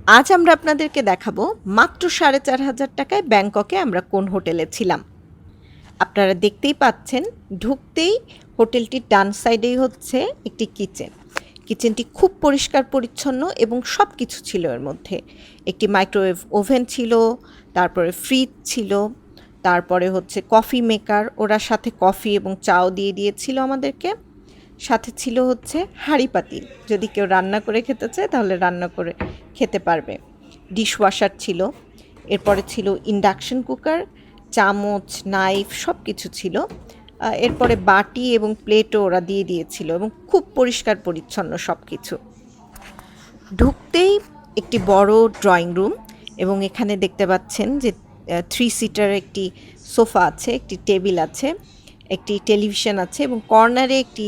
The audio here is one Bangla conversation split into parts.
আজ আমরা আপনাদেরকে দেখাবো মাত্র ৪,৫০০ টাকায় ব্যাংককে আমরা কোন হোটেলে ছিলাম। আপনারা দেখতেই পাচ্ছেন, ঢুকতেই হোটেলটির ডান সাইডেই হচ্ছে একটি কিচেন। কিচেনটি খুব পরিষ্কার পরিচ্ছন্ন এবং সব কিছু ছিল এর মধ্যে। একটি মাইক্রোওয়েভ ওভেন ছিল, তারপরে ফ্রিজ ছিল, তারপরে হচ্ছে কফি মেকার, ওরা সাথে কফি এবং চাও দিয়ে দিয়েছিল আমাদেরকে। সাথে ছিল হচ্ছে হাঁড়ি পাতিল, যদি কেউ রান্না করে খেতে চায় তাহলে রান্না করে খেতে পারবে। ডিশওয়াশার ছিল, এরপরে ছিল ইন্ডাকশন কুকার, চামচ, নাইফ সব কিছু ছিল। এরপরে বাটি এবং প্লেটও ওরা দিয়ে দিয়েছিল এবং খুব পরিষ্কার পরিচ্ছন্ন সব কিছু। ঢুকতেই একটি বড় ড্রয়িং রুম এবং এখানে দেখতে পাচ্ছেন যে 3 সিটার একটি সোফা আছে, একটি টেবিল আছে, একটি টেলিভিশন আছে এবং কর্নারে একটি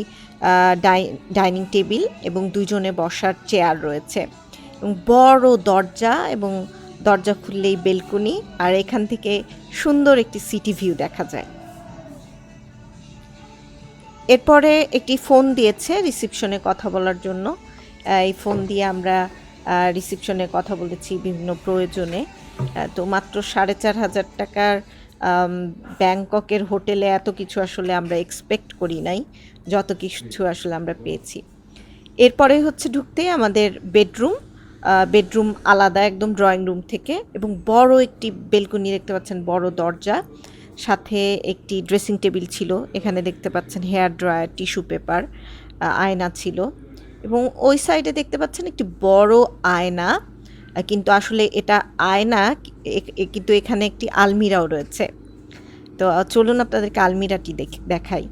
ডাইনিং টেবিল এবং দুজনে বসার চেয়ার রয়েছে এবং বড় দরজা, এবং দরজা খুললেই বেলকনি, আর এখান থেকে সুন্দর একটি সিটি ভিউ দেখা যায়। এরপরে একটি ফোন দিয়েছে রিসিপশনে কথা বলার জন্য। এই ফোন দিয়ে আমরা রিসিপশনে কথা বলেছি বিভিন্ন প্রয়োজনে। তো মাত্র ৪,৫০০ টাকার ব্যাংককের হোটেলে এত কিছু আসলে আমরা এক্সপেক্ট করি নাই, যত কিছু আসলে আমরা পেয়েছি। এরপরে হচ্ছে ঢুকতেই আমাদের বেডরুম আলাদা একদম ড্রয়িং রুম থেকে, এবং বড় একটি বেলকনি দেখতে পাচ্ছেন, বড় দরজা, সাথে একটি ড্রেসিং টেবিল ছিল, এখানে দেখতে পাচ্ছেন হেয়ার ড্রায়ার, টিস্যু পেপার, আয়না ছিল, এবং ওই সাইডে দেখতে পাচ্ছেন একটি বড় আয়না, কিন্তু আসলে এটা আয়না, কিন্তু এখানে একটি আলমিরাও রয়েছে। তো চলুন আপনাদেরকে আলমিরাটি দেখাই।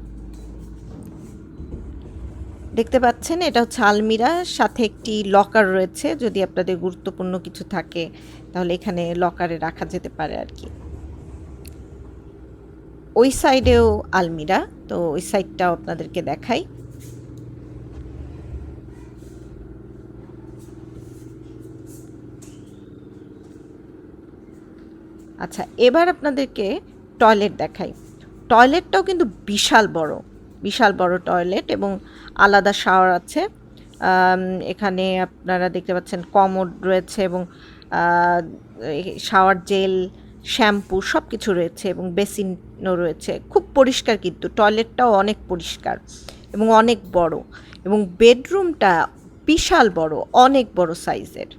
দেখতে পাচ্ছেন এটা হচ্ছে আলমিরা, সাথে একটি লকার রয়েছে, যদি আপনাদের গুরুত্বপূর্ণ কিছু থাকে তাহলে এখানে লকারে রাখা যেতে পারে আর কি। ওই সাইডেও আলমিরা, তো ওই সাইডটাও আপনাদেরকে দেখাই। আচ্ছা, এবার আপনাদেরকে টয়লেট দেখাই। টয়লেটটাও কিন্তু বিশাল বড় টয়লেট, এবং আলাদা শাওয়ার আছে। এখানে আপনারা দেখতে পাচ্ছেন কমোড রয়েছে, এবং শাওয়ার জেল, শ্যাম্পু সব কিছু রয়েছে, এবং বেসিনও রয়েছে। খুব পরিষ্কার, কিন্তু টয়লেটটাও অনেক পরিষ্কার এবং অনেক বড়, এবং বেডরুমটা বিশাল বড়, অনেক বড় সাইজের।